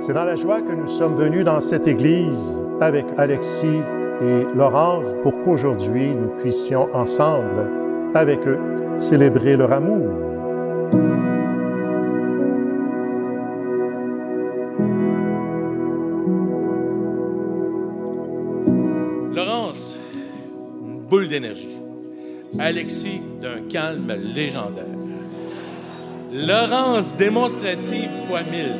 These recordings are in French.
C'est dans la joie que nous sommes venus dans cette église avec Alexis et Laurence pour qu'aujourd'hui nous puissions ensemble, avec eux, célébrer leur amour. Laurence, une boule d'énergie. Alexis, d'un calme légendaire. Laurence, démonstrative fois 1000.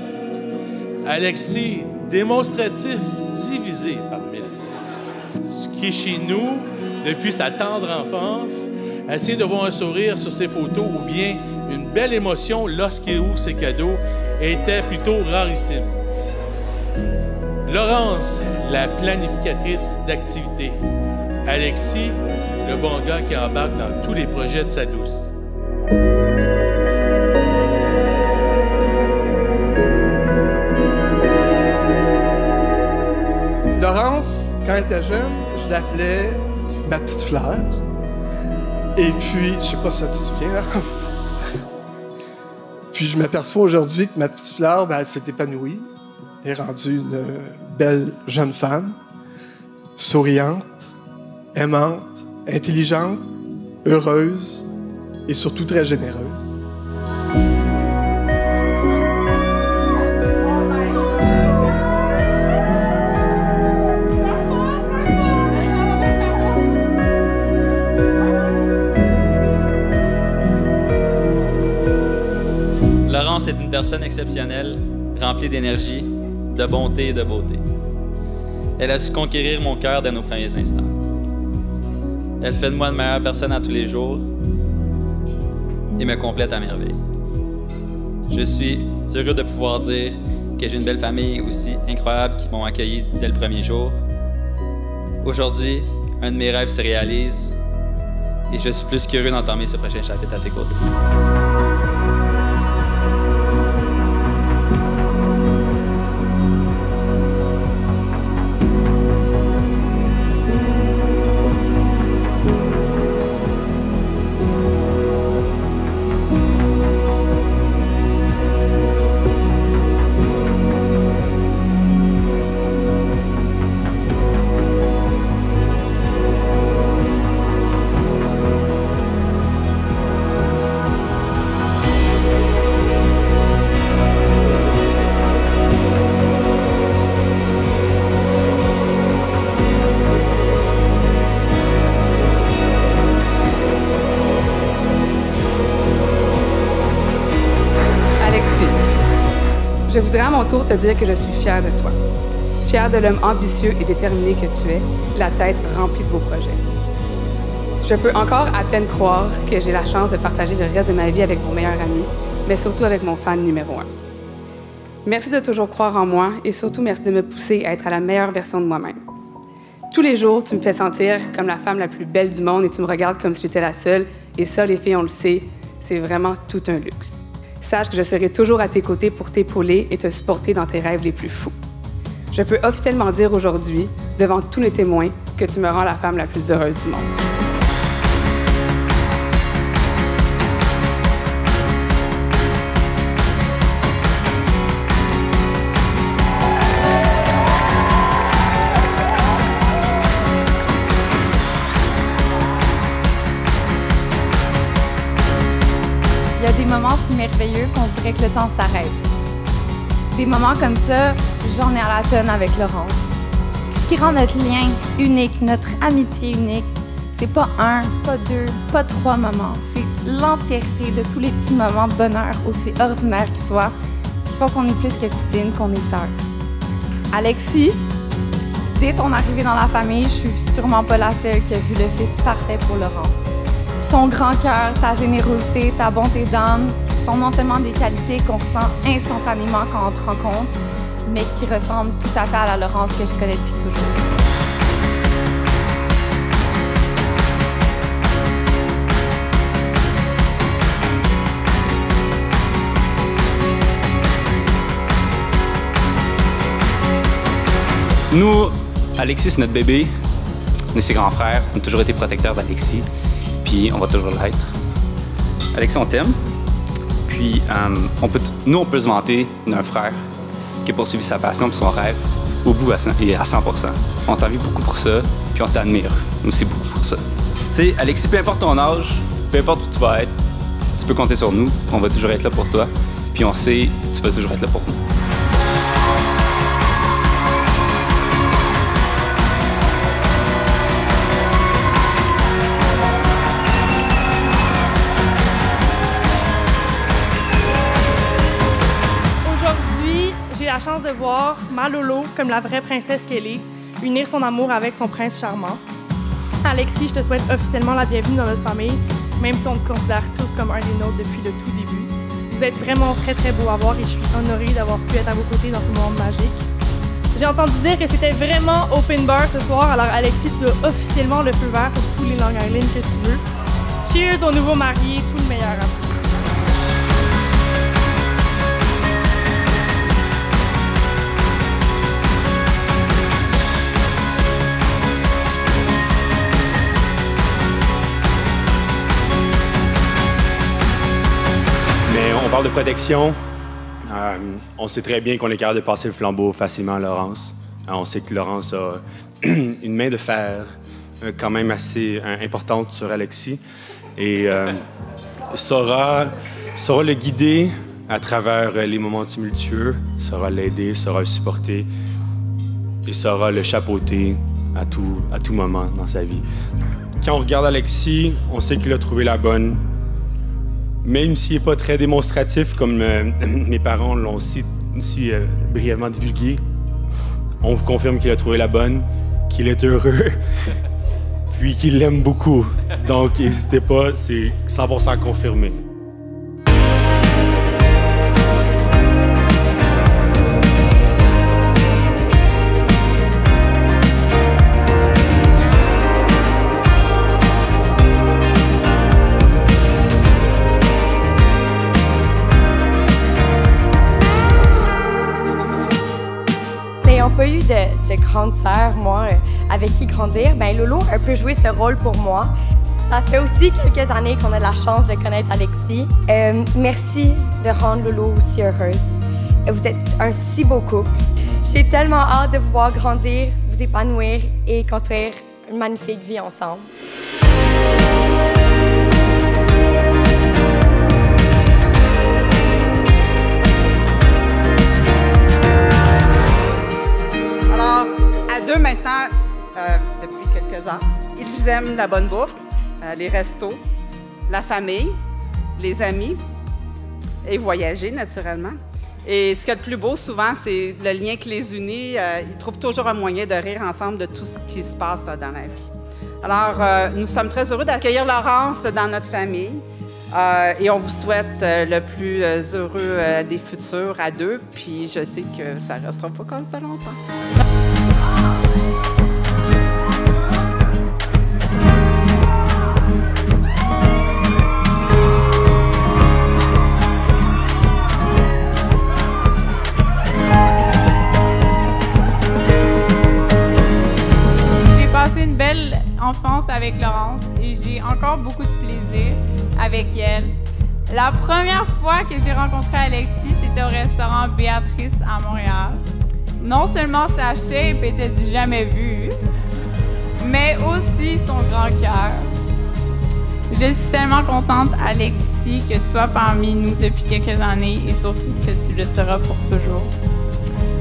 Alexis, démonstratif divisé par 1000. Ce qui est chez nous, depuis sa tendre enfance, essayer de voir un sourire sur ses photos ou bien une belle émotion lorsqu'il ouvre ses cadeaux était plutôt rarissime. Laurence, la planificatrice d'activités. Alexis, le bon gars qui embarque dans tous les projets de sa douce. Laurence, quand elle était jeune, je l'appelais ma petite fleur. Et puis, je sais pas si ça te souvient, puis je m'aperçois aujourd'hui que ma petite fleur, ben, elle s'est épanouie. Elle est rendue une belle jeune femme, souriante, aimante, intelligente, heureuse et surtout très généreuse. Laurence est une personne exceptionnelle, remplie d'énergie, de bonté et de beauté. Elle a su conquérir mon cœur dès nos premiers instants. Elle fait de moi une meilleure personne à tous les jours et me complète à merveille. Je suis heureux de pouvoir dire que j'ai une belle famille aussi incroyable qui m'ont accueilli dès le premier jour. Aujourd'hui, un de mes rêves se réalise et je suis plus qu'heureux d'entamer ce prochain chapitre à tes côtés. Je voudrais à mon tour te dire que je suis fière de toi. Fière de l'homme ambitieux et déterminé que tu es, la tête remplie de beaux projets. Je peux encore à peine croire que j'ai la chance de partager le reste de ma vie avec mon meilleur ami, mais surtout avec mon fan numéro 1. Merci de toujours croire en moi et surtout merci de me pousser à être à la meilleure version de moi-même. Tous les jours, tu me fais sentir comme la femme la plus belle du monde et tu me regardes comme si j'étais la seule. Et ça, les filles, on le sait, c'est vraiment tout un luxe. Sache que je serai toujours à tes côtés pour t'épauler et te supporter dans tes rêves les plus fous. Je peux officiellement dire aujourd'hui, devant tous les témoins, que tu me rends la femme la plus heureuse du monde. Il y a des moments si merveilleux qu'on dirait que le temps s'arrête. Des moments comme ça, j'en ai à la tonne avec Laurence. Ce qui rend notre lien unique, notre amitié unique, c'est pas un, pas deux, pas trois moments. C'est l'entièreté de tous les petits moments de bonheur, aussi ordinaires qu'ils soient, qui font qu'on est plus que cousines, qu'on est sœurs. Alexis, dès ton arrivée dans la famille, je suis sûrement pas la seule qui a vu le fit parfait pour Laurence. Ton grand cœur, ta générosité, ta bonté d'âme sont non seulement des qualités qu'on ressent instantanément quand on te rencontre, mais qui ressemblent tout à fait à la Laurence que je connais depuis toujours. Nous, Alexis, c'est notre bébé. On est ses grands frères. On a toujours été protecteurs d'Alexis. Puis on va toujours l'être. Alexis, on t'aime. Puis nous, on peut se vanter d'un frère qui a poursuivi sa passion et son rêve au bout et à 100%. On t'envie beaucoup pour ça, puis on t'admire aussi beaucoup pour ça. Tu sais, Alexis, peu importe ton âge, peu importe où tu vas être, tu peux compter sur nous. On va toujours être là pour toi, puis on sait que tu vas toujours être là pour nous. J'ai la chance de voir ma Lolo, comme la vraie princesse qu'elle est, unir son amour avec son prince charmant. Alexis, je te souhaite officiellement la bienvenue dans notre famille, même si on te considère tous comme un des nôtres depuis le tout début. Vous êtes vraiment très très beau à voir et je suis honorée d'avoir pu être à vos côtés dans ce moment magique. J'ai entendu dire que c'était vraiment open bar ce soir, alors Alexis, tu as officiellement le feu vert pour tous les Long Island que tu veux. Cheers aux nouveaux mariés, tout le meilleur à vous. On parle de protection. On sait très bien qu'on est capable de passer le flambeau facilement à Laurence. On sait que Laurence a une main de fer quand même assez importante sur Alexis. Et saura le guider à travers les moments tumultueux, saura l'aider, saura le supporter et saura le chapeauter à tout moment dans sa vie. Quand on regarde Alexis, on sait qu'il a trouvé la bonne. Même s'il n'est pas très démonstratif, comme mes parents l'ont si brièvement divulgué, on vous confirme qu'il a trouvé la bonne, qu'il est heureux, puis qu'il l'aime beaucoup. Donc, n'hésitez pas, c'est 100% confirmé. Pas eu de grande sœur, moi, avec qui grandir, ben Lolo a un peu joué ce rôle pour moi. Ça fait aussi quelques années qu'on a la chance de connaître Alexis. Merci de rendre Lolo aussi heureuse. Vous êtes un si beau couple. J'ai tellement hâte de vous voir grandir, vous épanouir et construire une magnifique vie ensemble. Maintenant, depuis quelques ans, ils aiment la bonne bouffe, les restos, la famille, les amis et voyager naturellement. Et ce qu'il y a de plus beau souvent, c'est le lien qui les unit. Ils trouvent toujours un moyen de rire ensemble de tout ce qui se passe dans la vie. Alors, nous sommes très heureux d'accueillir Laurence dans notre famille et on vous souhaite le plus heureux des futurs à deux. Puis je sais que ça ne restera pas comme ça longtemps. Une belle enfance avec Laurence et j'ai encore beaucoup de plaisir avec elle. La première fois que j'ai rencontré Alexis, c'était au restaurant Béatrice à Montréal. Non seulement sa shape était du jamais vu, mais aussi son grand cœur. Je suis tellement contente, Alexis, que tu sois parmi nous depuis quelques années et surtout que tu le seras pour toujours.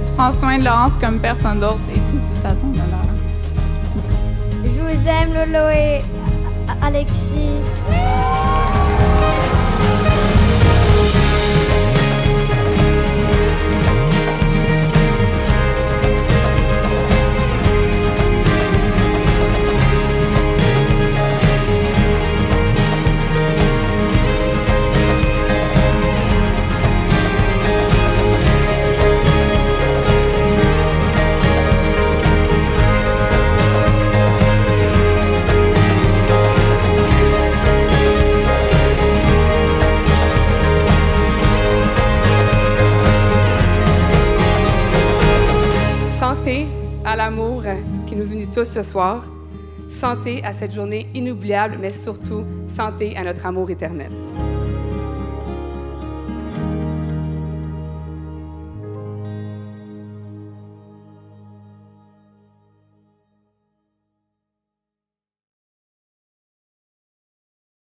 Tu prends soin de Laurence comme personne d'autre et c'est tout à ton honneur. Je vous aime, Lolo et Alexis. Santé à l'amour qui nous unit tous ce soir. Santé à cette journée inoubliable, mais surtout santé à notre amour éternel.